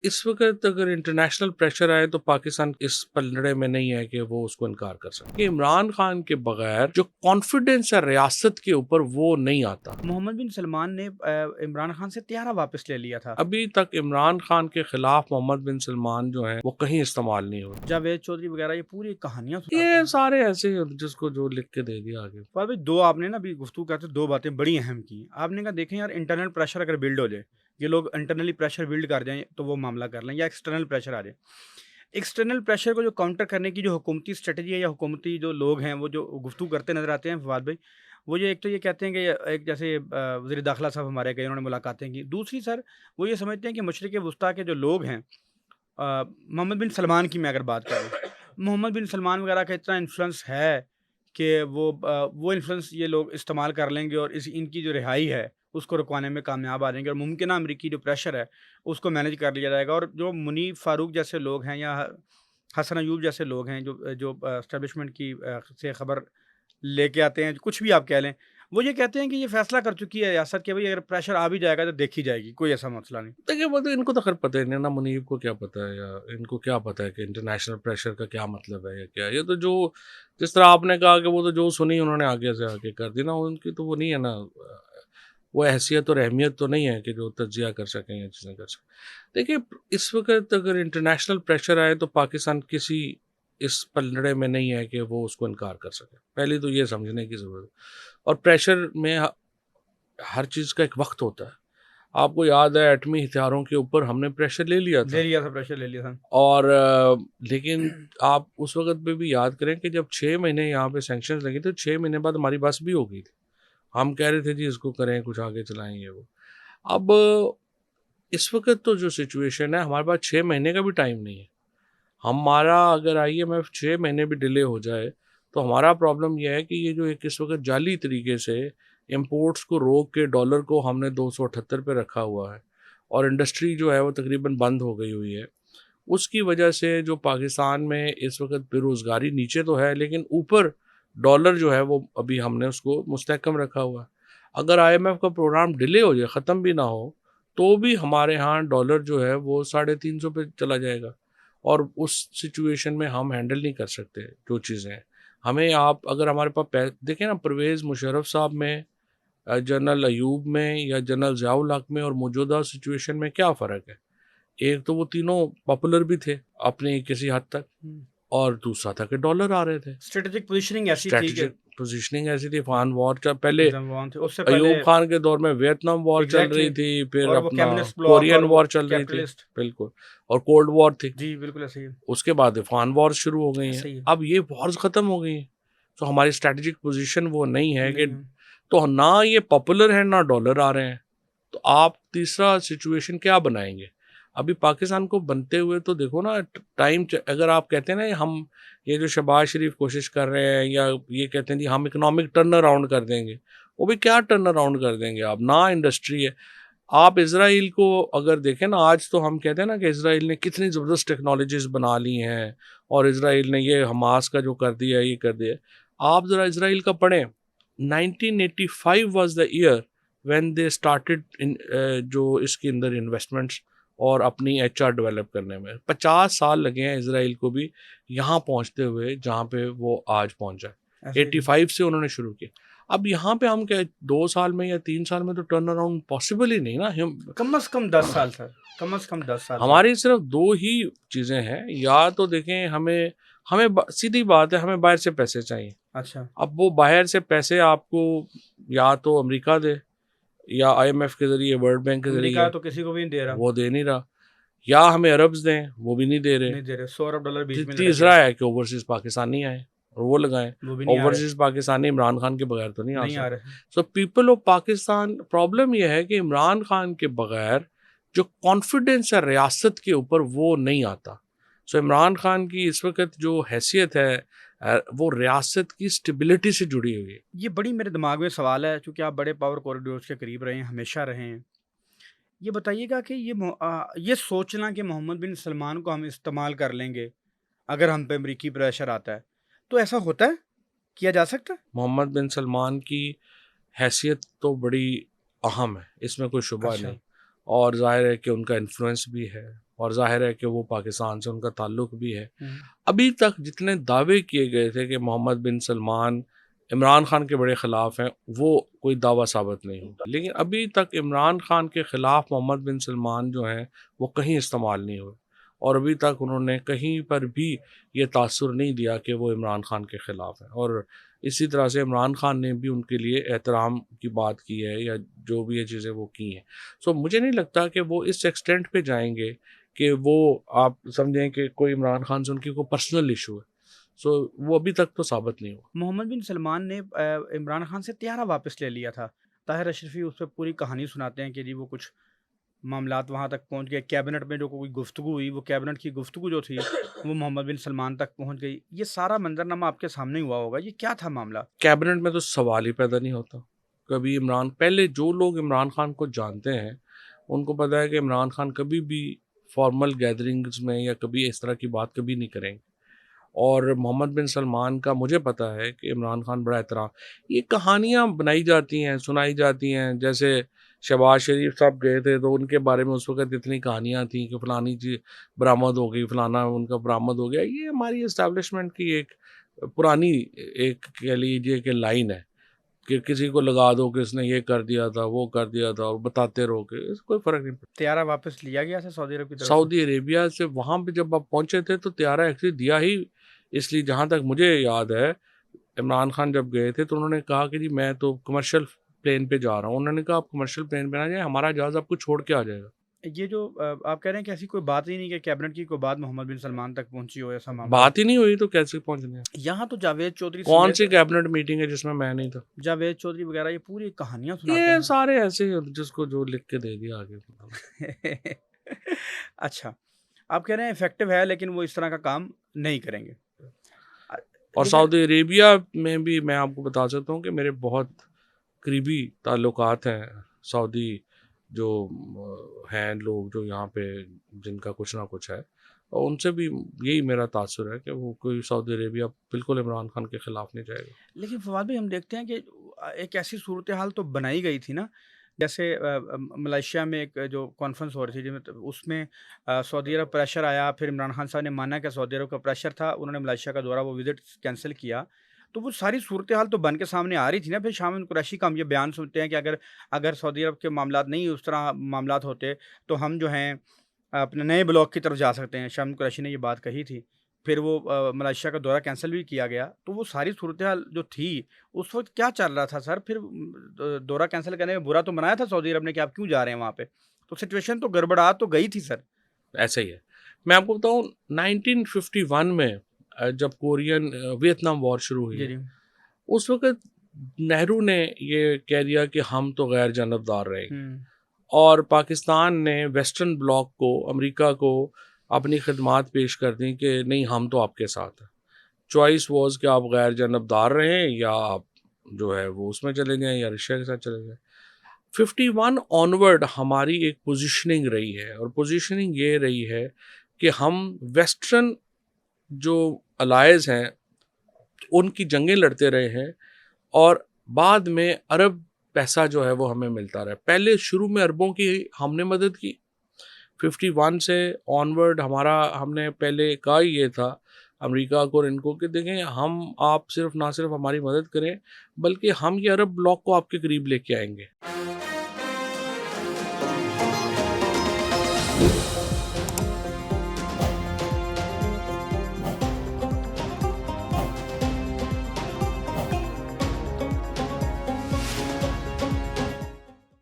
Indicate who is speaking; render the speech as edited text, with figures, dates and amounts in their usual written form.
Speaker 1: इस वक्त अगर इंटरनेशनल प्रेशर आए तो पाकिस्तान इस पलड़े में नहीं है कि वो उसको इनकार कर सके कि इमरान खान के बगैर जो कॉन्फिडेंस है रियासत के ऊपर वो नहीं आता।
Speaker 2: मोहम्मद बिन सलमान ने इमरान खान से त्यारा वापस ले लिया था।
Speaker 1: अभी तक इमरान खान के खिलाफ मोहम्मद बिन सलमान जो है वो कहीं इस्तेमाल नहीं हुए।
Speaker 2: जावेद चौधरी वगैरह ये पूरी कहानियां सुनाते
Speaker 1: ये
Speaker 2: हैं।
Speaker 1: सारे ऐसे ही हैं जिसको जो लिख के दे दिया आगे।
Speaker 2: पर भाई दो आपने ना अभी गुफ्तगू करते दो बातें बड़ी अहम की। आपने कहा देखें यार, इंटरनल प्रेशर अगर बिल्ड हो जाए, ये लोग इंटरनली प्रेशर बिल्ड कर जाएं तो वो मामला कर लें, या एक्सटर्नल प्रेशर आ जाए। एक्सटर्नल प्रेशर को जो काउंटर करने की जो हुकूमती स्ट्रेटजी है या हुकूमती जो लोग हैं वो जो गुफ्तगू करते नजर आते हैं फवाद भाई, वो ये एक तो ये कहते हैं कि एक जैसे वज़ीर दाखिला साहब हमारे गए, उन्होंने मुलाकातें की। दूसरी सर, वो ये समझते हैं कि मशरिक़ वस्ता के जो लोग हैं, मोहम्मद बिन सलमान की मैं अगर बात करूँ, मोहम्मद बिन सलमान वगैरह का इतना इन्फ्लुएंस है कि वो इन्फ्लुएंस ये लोग इस्तेमाल कर लेंगे और इस इनकी जो रिहाई है उसको रुकवाने में कामयाब आ जाएंगे, और मुमकिन अमरीकी जो प्रेशर है उसको मैनेज कर लिया जाएगा। और जो मुनीब फारूक जैसे लोग हैं या हसन अयूब जैसे लोग हैं जो जो एस्टेब्लिशमेंट की से खबर लेके आते हैं, कुछ भी आप कह लें, वो ये कहते हैं कि ये फैसला कर चुकी है रियासत कि भाई अगर प्रेशर आ भी जाएगा तो देखी जाएगी, कोई ऐसा मसला नहीं।
Speaker 1: देखिए वो तो इनको तो खैर पता ही नहीं ना, मुनीब को क्या पता है या इनको क्या पता है कि इंटरनेशनल प्रेशर का क्या मतलब है या क्या। ये तो जो जिस तरह आपने कहा कि वो तो जो सुनी उन्होंने आगे से आगे कर दी ना, उनकी तो वो नहीं है ना, वो हैसियत और अहमियत तो नहीं है कि जो तज्जिया कर सकें या चीज़ें कर सकें। देखिए इस वक्त अगर इंटरनेशनल प्रेशर आए तो पाकिस्तान किसी इस पलड़े में नहीं है कि वो उसको इनकार कर सके। पहले तो ये समझने की ज़रूरत है। और प्रेशर में हर चीज़ का एक वक्त होता है। आपको याद है एटमी हथियारों के ऊपर हमने प्रेशर ले लिया
Speaker 2: ले
Speaker 1: था।
Speaker 2: लिया था, प्रेशर ले लिया था।
Speaker 1: और लेकिन आप उस वक़्त पे भी याद करें कि जब 6 महीने यहाँ पे सैंक्शंस लगी तो 6 महीने बाद हमारी बस भी हो गई थी। हम कह रहे थे जी इसको करें, कुछ आगे चलाएँ ये वो। अब इस वक़्त तो जो सिचुएशन है हमारे पास 6 महीने का भी टाइम नहीं है। हमारा अगर आईएमएफ 6 महीने भी डिले हो जाए तो हमारा प्रॉब्लम ये है कि ये जो एक इस वक़्त जाली तरीके से इम्पोर्ट्स को रोक के डॉलर को हमने 278 पे रखा हुआ है और इंडस्ट्री जो है वो तकरीबन बंद हो गई हुई है। उसकी वजह से जो पाकिस्तान में इस वक़्त बेरोज़गारी नीचे तो है लेकिन ऊपर डॉलर जो है वो अभी हमने उसको मुस्तहकम रखा हुआ है। अगर आईएमएफ का प्रोग्राम डिले हो जाए, ख़त्म भी ना हो, तो भी हमारे यहाँ डॉलर जो है वो 350 पे चला जाएगा और उस सिचुएशन में हम हैंडल नहीं कर सकते जो चीज़ें हैं। हमें आप अगर हमारे पास पै देखें ना, परवेज़ मुशर्रफ साहब में, जनरल अयूब में या जनरल ज़ियाउल हक में और मौजूदा सिचुएशन में क्या फ़र्क है? एक तो वो तीनों पॉपुलर भी थे अपनी किसी हद तक और दूसरा था कि डॉलर आ रहे थे।
Speaker 2: स्ट्रेटेजिक पोजीशनिंग ऐसी थी कि
Speaker 1: स्ट्रैटेजिक पोज़ीशनिंग ऐसी थी, अफ़गान वॉर च पहले
Speaker 2: जमवान थे, उससे पहले
Speaker 1: अयूब खान के दौर में वियतनाम वॉर चल
Speaker 2: एग्ज़ैक्टली।
Speaker 1: रही थी, फिर
Speaker 2: और वो
Speaker 1: अपना
Speaker 2: कम्युनिस्ट ब्लॉक
Speaker 1: कोरियन
Speaker 2: और वो
Speaker 1: वॉर चल रही थी,
Speaker 2: कैपिटलिस्ट।
Speaker 1: बिल्कुल, और कोल्ड वॉर थी।
Speaker 2: जी, बिल्कुल ऐसे ही है।
Speaker 1: उसके बाद अफ़गान वॉर शुरू हो गई हैं।
Speaker 2: ऐसे ही है।
Speaker 1: अब ये वॉर्स ख़त्म हो गई हैं, तो हमारी स्ट्रैटेजिक पोज़ीशन वो नहीं है कि
Speaker 2: नहीं है।
Speaker 1: तो ना ये पॉपुलर है, ना डॉलर आ रहे हैं। तो आप तीसरा सिचुएशन क्या बनाएँगे? अभी पाकिस्तान को बनते हुए तो देखो ना, टाइम अगर आप कहते हैं ना हम ये जो शहबाज शरीफ कोशिश कर रहे हैं या ये कहते हैं जी हम इकोनॉमिक टर्न अराउंड कर देंगे, वो भी क्या टर्न अराउंड कर देंगे आप? ना इंडस्ट्री है। आप इज़राइल को अगर देखें ना, आज तो हम कहते हैं ना कि इज़राइल ने कितनी ज़बरदस्त टेक्नोलॉजीज़ बना ली हैं और इज़राइल ने ये हमास का जो कर दिया है, ये कर दिया है। आप ज़रा इज़राइल का पढ़ें, 1985 was the year when they started in जो इसके अंदर इन्वेस्टमेंट्स और अपनी एचआर डेवलप करने में। 50 साल लगे हैं इज़राइल को भी यहाँ पहुँचते हुए जहाँ पे वो आज पहुँचा है।
Speaker 2: ऐसे ही है।
Speaker 1: 85 से उन्होंने शुरू किया। अब यहाँ पे हम क्या 2 साल में या 3 साल में तो टर्न अराउंड पॉसिबल ही नहीं ना। हम
Speaker 2: कम से कम 10 साल सर, कम से कम 10 साल सर।
Speaker 1: हमारी सिर्फ 2 ही चीज़ें हैं, या तो देखें हमें हमें ब सीधी बात है, हमें बाहर से पैसे चाहिए।
Speaker 2: अच्छा।
Speaker 1: अब वो बाहर से पैसे आपको या तो अमेरिका दे या आईएमएफ के ज़रिए, वर्ल्ड बैंक के
Speaker 2: अमेरिका
Speaker 1: ज़रिए,
Speaker 2: तो किसी को भी नहीं दे रहा।
Speaker 1: वो दे नहीं रहा, या हमें अरब्स दें, वो भी नहीं दे रहे।
Speaker 2: नहीं दे रहे, 100 अरब डॉलर बीच में लटक गया।
Speaker 1: तीसरा है कि ओवरसीज़ पाकिस्तानी आएँ और वो लगाएँ।
Speaker 2: वो भी नहीं आ रहे।
Speaker 1: ओवरसीज़ पाकिस्तानी इमरान खान के बगैर तो नहीं आ
Speaker 2: नहीं आ
Speaker 1: सकते।
Speaker 2: रहे।
Speaker 1: So people of Pakistan, problem ये है कि इमरान खान के बगैर जो कॉन्फिडेंस है रियासत के ऊपर वो नहीं आता। सो इमरान खान की इस वक़्त जो हैसियत है वो रियासत की स्टेबिलिटी से जुड़ी हुई है।
Speaker 2: ये बड़ी मेरे दिमाग में सवाल है, चूँकि आप बड़े पावर कॉरिडोर्स के करीब रहे हैं, हमेशा रहे हैं। ये बताइएगा कि ये सोचना कि मोहम्मद बिन सलमान को हम इस्तेमाल कर लेंगे, अगर हम पे अमरीकी प्रेशर आता है, तो ऐसा होता है? किया जा सकता है?
Speaker 1: मोहम्मद बिन सलमान की हैसियत तो बड़ी अहम है, इसमें कोई शुबा
Speaker 2: अच्छा।
Speaker 1: नहीं। और ज़ाहिर है कि उनका इन्फ्लुएंस भी है और ज़ाहिर है कि वो पाकिस्तान से उनका ताल्लुक़ भी है। अभी तक जितने दावे किए गए थे कि मोहम्मद बिन सलमान इमरान खान के बड़े ख़िलाफ़ हैं, वो कोई दावा साबित नहीं हुआ। लेकिन अभी तक इमरान खान के ख़िलाफ़ मोहम्मद बिन सलमान जो हैं वो कहीं इस्तेमाल नहीं हुए, और अभी तक उन्होंने कहीं पर भी ये तासुर नहीं दिया कि वो इमरान खान के ख़िलाफ़ हैं। और इसी तरह से इमरान खान ने भी उनके लिए एहतराम की बात की है, या जो भी ये चीज़ें वो की हैं। सो मुझे नहीं लगता कि वो इस एक्सटेंट पे जाएंगे कि वो आप समझें कि कोई इमरान खान से उनकी कोई पर्सनल इशू है। सो वो अभी तक तो साबित नहीं हुआ।
Speaker 2: मोहम्मद बिन सलमान ने इमरान खान से त्यारा वापस ले लिया था। ताहिर अशरफी उस पे पूरी कहानी सुनाते हैं कि जी वो कुछ मामलात वहाँ तक पहुँच गए, कैबिनेट में जो कोई गुफ्तगू हुई, वो कैबिनेट की गुफ्तगू जो थी, वो मोहम्मद बिन सलमान तक पहुँच गई। ये सारा मंज़रनामा आपके सामने ही हुआ होगा, ये क्या था मामला?
Speaker 1: कैबिनेट में तो सवाल ही पैदा नहीं होता। कभी इमरान, पहले जो लोग इमरान खान को जानते हैं, उनको पता है कि इमरान खान कभी भी फॉर्मल गैदरिंग्स में या कभी इस तरह की बात कभी नहीं करेंगे। और मोहम्मद बिन सलमान का मुझे पता है कि इमरान खान बड़ा एहतराम, ये कहानियाँ बनाई जाती हैं, सुनाई जाती हैं। जैसे शहबाज शरीफ साहब गए थे तो उनके बारे में उस वक़्त इतनी कहानियाँ थी कि फ़लानी चीज़ बरामद हो गई, फ़लाना उनका बरामद हो गया। ये हमारी एस्टेब्लिशमेंट की एक पुरानी, एक कह लीजिए कि लाइन है कि किसी को लगा दो कि इसने ये कर दिया था, वो कर दिया था, और बताते रहो कि इससे कोई फ़र्क नहीं पड़ता।
Speaker 2: त्यारा वापस लिया गया था सऊदी अरब की तरफ से?
Speaker 1: सऊदी अरेबिया से वहाँ पे जब आप पहुँचे थे तो त्यारा एक्चुअली दिया ही, इसलिए जहाँ तक मुझे याद है, इमरान खान जब गए थे तो उन्होंने कहा कि जी मैं तो कमर्शियल प्लेन पे जा रहा हूँ। उन्होंने कहा आप कमर्शियल प्लेन पे ना जाएँ, हमारा जहाज़ आपको छोड़ के आ जाएगा।
Speaker 2: ये जो आप कह रहे हैं कि ऐसी कोई बात ही नहीं कि कैबिनेट की कोई बात मोहम्मद बिन सलमान तक पहुँची हो, ऐसा मामला?
Speaker 1: बात ही नहीं हुई तो कैसे पहुँचने हैं?
Speaker 2: यहाँ तो जावेद चौधरी
Speaker 1: कौन सी
Speaker 2: समेत
Speaker 1: कैबिनेट मीटिंग है जिसमें मैं नहीं था?
Speaker 2: जावेद चौधरी वगैरह ये पूरी कहानियाँ सुनाते
Speaker 1: ये
Speaker 2: हैं।
Speaker 1: सारे ऐसे ही होते जिसको जो लिख के दे दिया आगे।
Speaker 2: अच्छा, आप कह रहे हैं इफ़ेक्टिव है लेकिन वो इस तरह का काम नहीं करेंगे। अ,
Speaker 1: और
Speaker 2: लेकिन
Speaker 1: सऊदी अरेबिया में भी मैं आपको बता सकता हूँ कि मेरे बहुत करीबी ताल्लुकात हैं सऊदी जो हैं लोग जो यहाँ पे, जिनका कुछ ना कुछ है, और उनसे भी यही मेरा तासुर है कि वो कोई सऊदी अरेबिया बिल्कुल इमरान खान के ख़िलाफ़ नहीं जाएगा।
Speaker 2: लेकिन फ़वाद भाई हम देखते हैं कि एक ऐसी सूरत-ए-हाल तो बनाई गई थी ना, जैसे मलेशिया में एक जो कॉन्फ्रेंस हो रही थी जिसमें उसमें सऊदी अरब प्रेशर आया, फिर इमरान खान साहब ने माना कि सऊदी अरब का प्रेशर था, उन्होंने मलेशिया का दौरा वो विज़िट कैंसल किया। तो वो सारी सूरत-ए-हाल तो बन के सामने आ रही थी ना, फिर शामिल कुरैशी का हम ये बयान सुनते हैं कि अगर अगर सऊदी अरब के मामलात नहीं उस तरह मामलात होते, तो हम जो हैं अपने नए ब्लॉक की तरफ जा सकते हैं। शामिल कुरैशी ने ये बात कही थी। फिर वो मलेशिया का दौरा कैंसल भी किया गया। तो वो सारी सूरत-ए-हाल जो थी, उस वक़्त क्या चल रहा था सर? फिर दौरा कैंसल करने में बुरा तो मनाया था सऊदी अरब ने कि आप क्यों जा रहे हैं वहाँ पे? तो सिचुएशन तो गड़बड़ा तो गई थी सर।
Speaker 1: ऐसा ही है। मैं आपको बताऊँ 1951 में जब कोरियन वियतनाम वॉर शुरू हुई
Speaker 2: जी,
Speaker 1: है,
Speaker 2: जी।
Speaker 1: उस वक़्त नेहरू ने ये कह दिया कि हम तो गैर जानबदार रहेंगे,
Speaker 2: हुँ।
Speaker 1: और पाकिस्तान ने वेस्टर्न ब्लॉक को, अमेरिका को अपनी खिदमात पेश कर दी कि नहीं हम तो आपके साथ हैं। चॉइस वाज़ कि आप गैर जानबदार रहें या आप जो है वो उसमें चले जाएँ या रशिया के साथ चले जाएँ। 51 ऑनवर्ड हमारी एक पोज़ीशनिंग रही है, और पोज़ीशनिंग ये रही है कि हम वेस्टर्न जो अलाइज़ हैं, उनकी जंगें लड़ते रहे हैं, और बाद में अरब पैसा जो है वो हमें मिलता रहा है। पहले शुरू में अरबों की हमने मदद की, 51 से ऑनवर्ड हमारा, हमने पहले कहा ही ये था अमेरिका को और इनको कि देखें हम, आप सिर्फ ना सिर्फ हमारी मदद करें, बल्कि हम ये अरब ब्लॉक को आपके करीब लेके आएँगे।